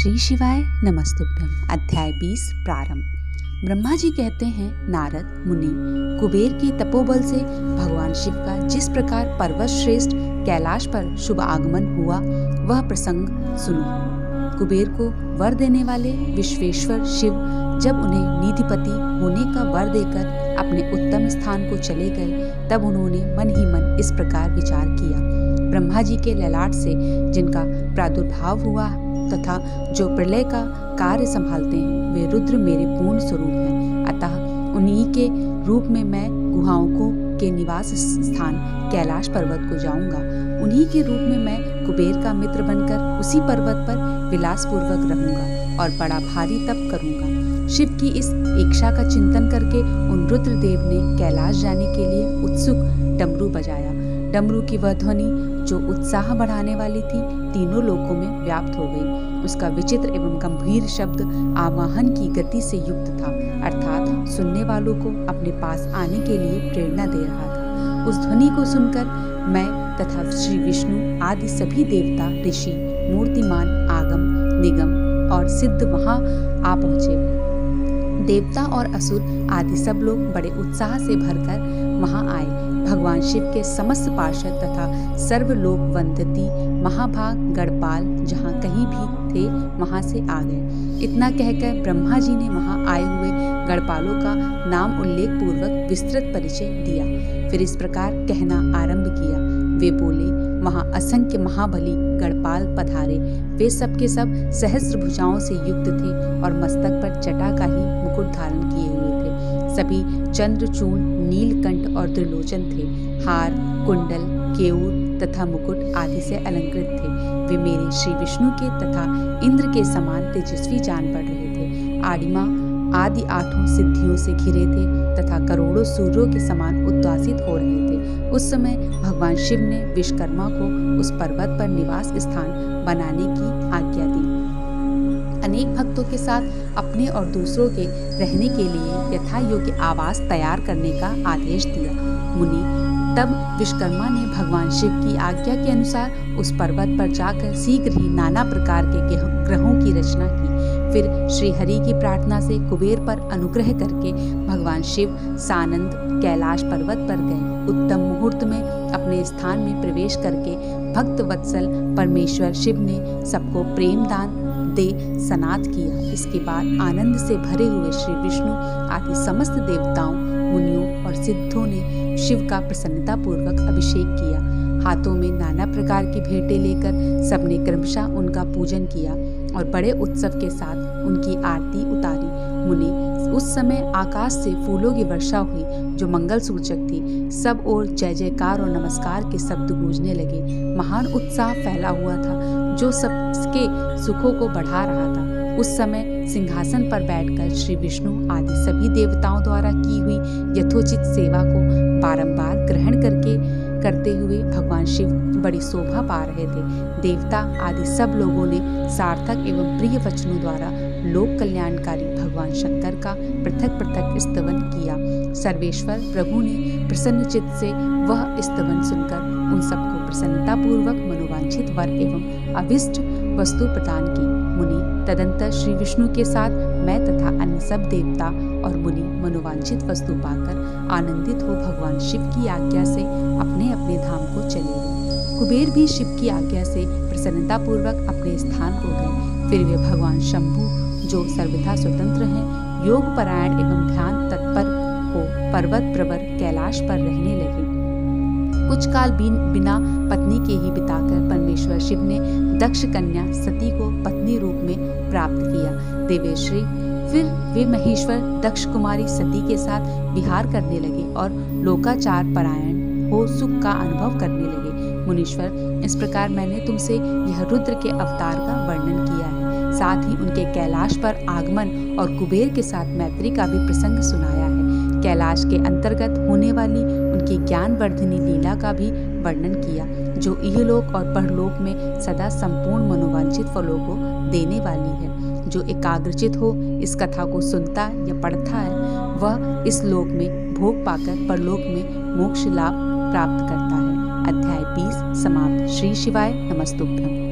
श्री शिवाय नमस्तुभ्यम। अध्याय 20 प्रारंभ। ब्रह्मा जी कहते हैं, नारद मुनि, कुबेर की तपोबल से भगवान शिव का जिस प्रकार पर्वत श्रेष्ठ कैलाश पर शुभ आगमन हुआ, वह प्रसंग सुनो। कुबेर को वर देने वाले विश्वेश्वर शिव जब उन्हें निधिपति होने का वर देकर अपने उत्तम स्थान को चले गए, तब उन्होंने मन ही मन इस प्रकार विचार किया। ब्रह्मा जी के ललाट से जिनका प्रादुर्भाव हुआ तथा जो प्रलय का कार्य संभालते हैं, वे रुद्र मेरे पूर्ण स्वरूप हैं। अतः उन्हीं के रूप में मैं गुहाओं के निवास स्थान कैलाश पर्वत को जाऊंगा। उन्हीं के रूप में मैं कुबेर का मित्र बनकर उसी पर्वत पर विलासपूर्वक रहूंगा और बड़ा भारी तप करूंगा। शिव की इस इच्छा का चिंतन करके उन रुद्रदेव ने कैलाश जाने के लिए उत्सुक डमरू बजाया। डमरू की वह ध्वनि जो उत्साह बढ़ाने वाली थी, तीनों लोकों में व्याप्त हो गई। उसका विचित्र एवं गंभीर शब्द आवाहन की गति से युक्त था, अर्थात सुनने वालों को अपने पास आने के लिए प्रेरणा दे रहा था। उस ध्वनि को सुनकर मैं तथा श्री विष्णु आदि सभी देवता, ऋषि, मूर्तिमान, आगम, निगम और सिद्ध वहां आ पहुंचे। देवता और असुर आदि सब लोग बड़े उत्साह से भरकर वहां आए। भगवान शिव के समस्त पार्षद तथा सर्वलोक वंदती महाभाग गणपाल जहाँ कहीं भी थे, वहां से आ गए। इतना कहकर ब्रह्मा जी ने वहां आए हुए गणपालों का नाम उल्लेख पूर्वक विस्तृत परिचय दिया। फिर इस प्रकार कहना आरंभ किया। वे बोले, वहां असंख्य महाबली गणपाल पधारे। वे सब के सब सहस्त्र भुजाओं से युक्त थे और मस्तक पर जटा का ही मुकुट धारण किए हुए थे। सभी चंद्रचूर्ण, नीलकंठ और त्रिलोचन थे। हार, कुंडल, केयूर तथा मुकुट आदि से अलंकृत थे। वे मेरे श्री विष्णु के तथा इंद्र के समान तेजस्वी जान पड़ रहे थे। आडिमा आदि 8 सिद्धियों से घिरे थे तथा करोड़ों सूर्यों के समान उद्वासित हो रहे थे। उस समय भगवान शिव ने विश्वकर्मा को उस पर्वत पर निवास स्थान बनाने की आज्ञा दी। अनेक भक्तों के साथ अपने और दूसरों के रहने के लिए यथा योग्य आवास तैयार करने का आदेश दिया। मुनि, तब विश्वकर्मा ने भगवान शिव की आज्ञा के अनुसार उस पर्वत पर जाकर शीघ्र ही नाना प्रकार के ग्रहों की रचना की। फिर श्री हरि की प्रार्थना से कुबेर पर अनुग्रह करके भगवान शिव सानंद कैलाश पर्वत पर गए। उत्तम मुहूर्त में अपने स्थान में प्रवेश करके भक्त वत्सल परमेश्वर शिव ने सबको प्रेम दान दे सनाथ किया। इसके बाद आनंद से भरे हुए श्री विष्णु आदि समस्त देवताओं, मुनियों और सिद्धों ने शिव का प्रसन्नता पूर्वक अभिषेक किया। हाथों में नाना प्रकार की भेंटें लेकर सबने क्रमशः उनका पूजन किया और बड़े उत्सव के साथ उनकी आरती उतारी। मुनि, उस समय आकाश से फूलों की वर्षा हुई जो मंगल सूचक थी। सब ओर जय जयकार और नमस्कार के शब्द गूंजने लगे। महान उत्साह फैला हुआ था जो सबके सुखों को बढ़ा रहा था। उस समय सिंहासन पर बैठकर श्री विष्णु आदि सभी देवताओं द्वारा की हुई यथोचित सेवा को बारंबार ग्रहण करते हुए भगवान शिव बड़ी शोभा पा रहे थे। देवता आदि सब लोगों ने सार्थक एवं प्रिय वचनों द्वारा लोक कल्याणकारी भगवान शंकर का पृथक पृथक स्तवन किया। सर्वेश्वर प्रभु ने प्रसन्न चित्त से वह स्तवन सुनकर उन सबको प्रसन्नता पूर्वक मनोवांछित वर एवं अभिष्ट वस्तु प्रदान की। मुनि, तदंतर श्री विष्णु के साथ मैं तथा अन्य सब देवता और मुनि मनोवांछित वस्तु पाकर आनंदित हो भगवान शिव की आज्ञा से अपने अपने धाम को चले गए। कुबेर भी शिव की आज्ञा से प्रसन्नता पूर्वक अपने स्थान को गए। फिर वे भगवान शंभु जो सर्वथा स्वतंत्र हैं, योग परायण एवं ध्यान तत्पर हो पर्वत प्रवर कैलाश पर रहने लगे। कुछ काल बिना पत्नी के ही बिताकर परमेश्वर शिव ने दक्ष कन्या सती को पत्नी रूप में प्राप्त किया। देवेश्वरी फिर वे महेश्वर दक्ष कुमारी सती के साथ विहार करने लगे और लोकाचार परायण हो सुख का अनुभव करने लगे। मुनीश्वर, इस प्रकार मैंने तुमसे यह रुद्र के अवतार का वर्णन किया है। साथ ही उनके कैलाश पर आगमन और कुबेर के साथ मैत्री का भी प्रसंग सुनाया है। कैलाश के अंतर्गत होने वाली उनकी ज्ञानवर्धिनी लीला का भी वर्णन किया, जो इहलोक और परलोक में सदा संपूर्ण मनोवांछित फलों को देने वाली है। जो एकाग्रचित हो इस कथा को सुनता या पढ़ता है, वह इस लोक में भोग पाकर परलोक में मोक्ष लाभ प्राप्त करता है। अध्याय 20 समाप्त। श्री शिवाय नमस्तुभ्यम।